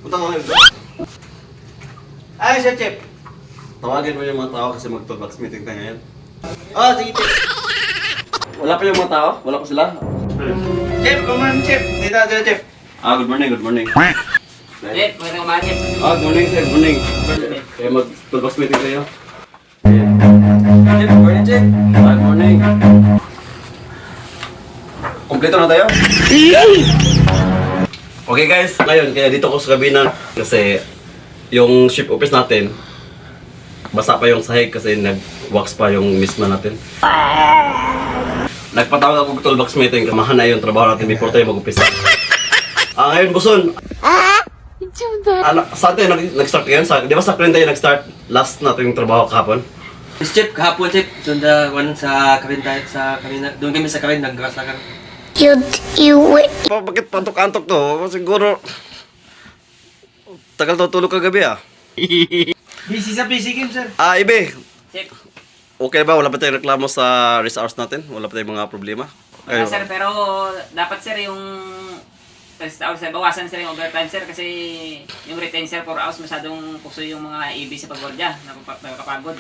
Punta ka ngayon. Ay, Sir Chip. Tawagin mo yung mga tao kasi mag-toolbox meeting tayo ngayon. Oh, sige, Chip. Wala pa yung mga tao? Wala pa sila? Chip, kumain, Chip. Dito, Chip. Good morning, good morning. Chip, magandang umaga, Chip. Good morning, sir, good morning. Kaya mag-toolbox meeting tayo. Chip, morning, Chip. Good morning. Kompleto na tayo? Okay guys, ngayon, kaya dito ko sa kabinan kasi yung ship office natin basa pa yung sahig kasi nag-wax pa yung misma natin. Nagpatawag ako toolbox meeting, kamahan na yung trabaho natin before tayo mag-umpisa. Ngayon, Buson. Saan tayo nag-start ngayon? Di ba sa Krin tayo nag-start last natin yung trabaho kahapon? Yes, Chip, kahapon, Chip. Sunda, sa Kavin tayo, sa Kavin. Doon kami sa Kavin, nag-gas na kami. Bakit pantok-antok to? Siguro tagal to tulog kagabi Busy sa busy game, Sir. Ibe, Chip. okay ba? Wala pa tayong reklamo sa rest hours natin? Wala pa tayong mga problema? Wala, sir, pero dapat, sir, yung 3 hours, sir, bawasan, sir, yung overtime, sir, kasi yung retain, sir, 4 hours, masyadong puso yung mga EB sa pagbordya, nakakapagod.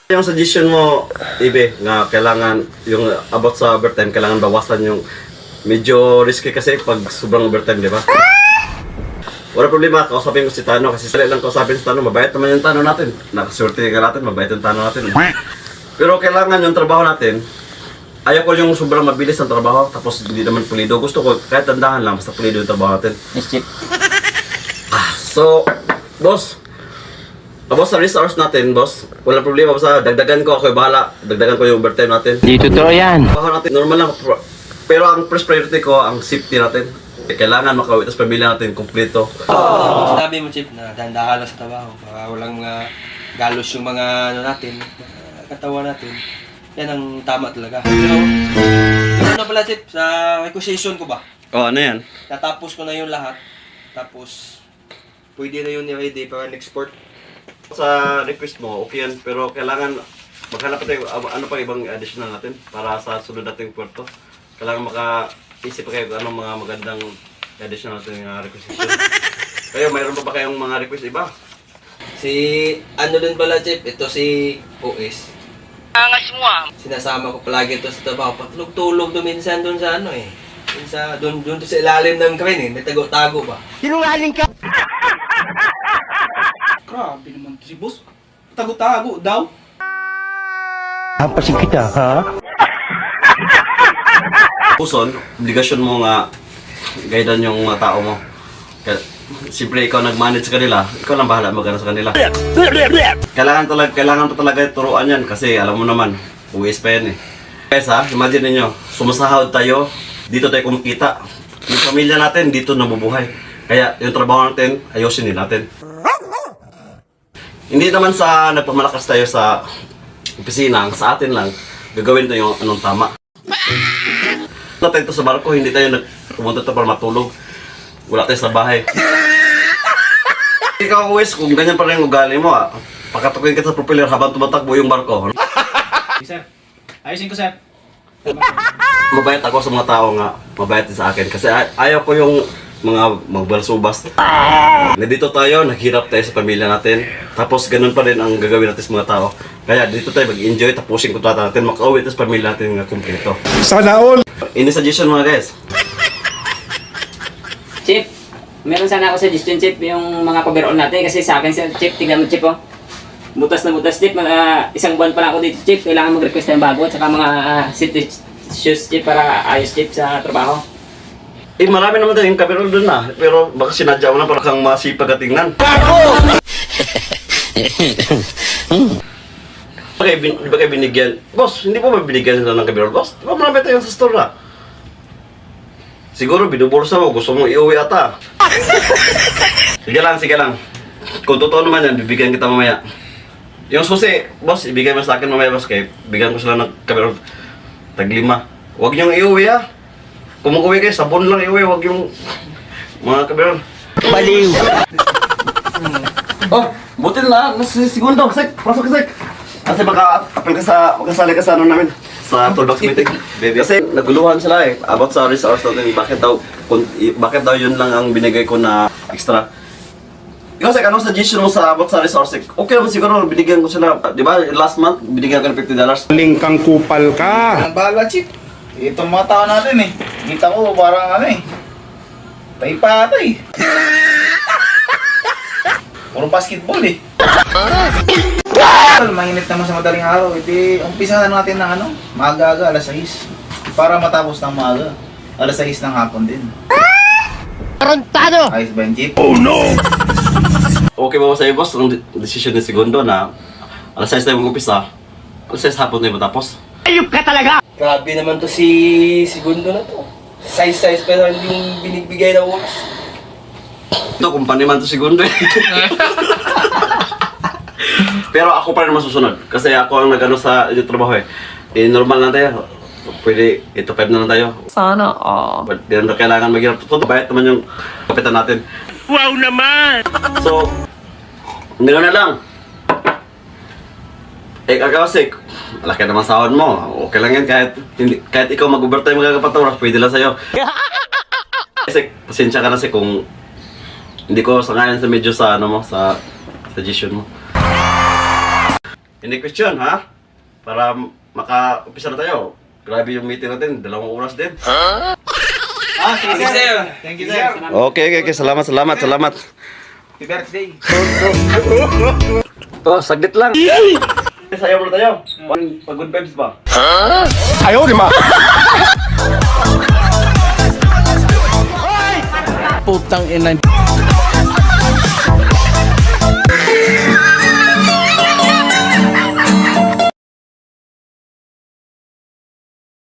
Yung suggestion mo, Ibe, nga kailangan yung about sa overtime, kailangan bawasan yung medyo risky kasi pag sobrang overtime, di ba? Wala problema, kausapin ko si Tano kasi sali lang kausapin si Tano, mabait naman yung Tano natin. Nakaswerte ka natin, mabait yung Tano natin. Pero kailangan yung trabaho natin, ayaw ko yung sobrang mabilis ang trabaho, tapos hindi naman pulido. Gusto ko kahit tandahan lang, basta pulido yung trabaho natin. Yes, Chip. So, boss, sa rest hours natin, boss, wala problema. Basta dagdagan ko, ako'y bahala. Dagdagan ko yung overtime natin. Di totoo yan. Trabaho natin, normal lang. Pero ang first priority ko, ang safety natin. Kailangan makauwi, tapos pamilya natin kompleto. Sabi mo, Chip, na dahan-dahan lang sa trabaho. Para walang mga galos yung mga ano natin, katawan natin. Yan ang tama talaga. Pero, yung ano pala, Chip, sa requisition ko ba? Ano yan? Natapos ko na yung lahat. Tapos, pwede na yun i-ready para export. Sa request mo, okay yan. Pero kailangan maghanap pa tayo, ano pa ibang additional natin para sa sunod nating puerto. Kailangan makaisip pa kayo anong mga magandang additional natin yung requisition. Kayo, mayroon pa ba kayong mga request iba? Si, ano din pala, Chip, ito si OS. Angas mo Sinasama ko palagi ito sa trabaho. Patulog-tulog doon minsan doon sa ano eh. Doon sa ilalim ng crane eh. May tago-tago ba? Sinungaling ka. Grabe naman to si boss. Tago-tago daw. Hampasin kita, ha? Puson, obligasyon mo nga guidean yung mga tao mo. Siyempre ikaw nag-manage sa kanila, ikaw lang bahala magana sa kanila. Kailangan pa talaga turuan yan kasi alam mo naman, uwis pa yan eh. Guys imagine niyo, sumasahod tayo, dito tayo kumikita. Yung pamilya natin dito nabubuhay. Kaya yung trabaho natin, ayusin din natin. Hindi naman sa nagpamalakas tayo sa opisina, sa atin lang, gagawin tayo yung anong tama. Natin ito sa barko, hindi tayo pumunta ito para matulog. Wala tayo sa bahay. Ikaw, Wes, kung ganyan pa rin yung ugali mo, pakatukin kita sa propeller habang tumatakbo yung barko. Sir, ayusin ko, Sir. Mabait ako sa mga tao nga, mabait din sa akin. Kasi ayaw ko yung mga magbalsubas. Nandito tayo, naghirap tayo sa pamilya natin. Tapos ganun pa rin ang gagawin natin sa mga tao. Kaya dito tayo mag-enjoy, tapusin ko natin, makauwi tayo sa pamilya natin nga kumpleto. Sana all. Ini suggestion mga guys. Chip, meron sana ako suggestion, Chip, yung mga coverall natin. Kasi sa akin, Chip, tignan mo, Chip, oh. Butas na butas, Chip. Isang buwan pa lang ako dito, Chip. Kailangan mag-request ng bago. At saka mga shoes, Chip, para ayos, Chip, sa trabaho. Marami naman tayong coverall doon na. Pero baka sinadya mo na para kang masipag at tingnan. Di ba kayo binigyan? Boss, hindi po ba binigyan sila ng coverall? Boss, di ba marami tayo sa store na? Siguro binubursa mo, gusto mong iuwi ata. Sige lang. Kung totoo naman yan, bibigyan kita mamaya. Yung susi, boss, ibigay mo sa akin mamaya, boss, kaya bigyan ko sila ng coverall. Tag-5. Huwag niyong iuwi Kung mag-uwi kayo, sabon lang iuwi, huwag yung mga coverall. Baliw. Buti na, segundo, Sek, pasok ka, Sek. Kasi makasali ka sa ano namin, sa toolbox meeting. Kasi naguluhan sila about sa resource natin, bakit daw yun lang ang binigay ko na extra. Ikaw, Sek, anong suggestion mo sa abot sa resource? Okay naman siguro, binigyan ko sila, di ba, last month, binigyan ko ng $50. Lingkang kupal ka. Ang bahala, Chip. Itong mga tao natin eh. Kita ko parang ano eh. Tay-patay. Puro basketball eh. Mainit naman sa madaling araw. Hindi, umpisahan natin ng ano, maaga-aga, alas 6. Para matapos ng maaga. Alas 6 ng hapon din. Tarantado! Ayos ba yung Chip? Okay ba sa iyo, boss, ang decision ni Segundo na alas 6 tayo mag-umpisa, alas 6 hapon tayo matapos? Ayup ka talaga! Grabe naman to si Segundo na to. Size pa naman yung binigbigay na oras. Ito, kumpanya man to Segundo eh. Pero ako pa rin masusunod, kasi ako ang nag-ano sa yung trabaho eh. Normal na tayo, pwede, 8 to 5 na lang tayo. Sana all. But di na kailangan maghirap. Totoo, bayad naman yung kapitan natin. Wow naman! So, gano'n na lang. Kakawasik, malaki naman sahod mo. Okay lang yan kahit ikaw mag-overtime magkakapatura, pwede lang sa'yo. Kasi pasensya ka na kung hindi ko sangayon sa medyo sa ano mo, sa suggestion mo. Any question, ha? Para maka-umpisa na tayo. Grabe yung meeting natin, 2 oras din. Sige sir. Thank you sir. Okay. Salamat. Happy birthday. Oh, saglit lang. Sayaw muna tayo. Pag-good vibes ba? Ayaw, di ma! Putang ina.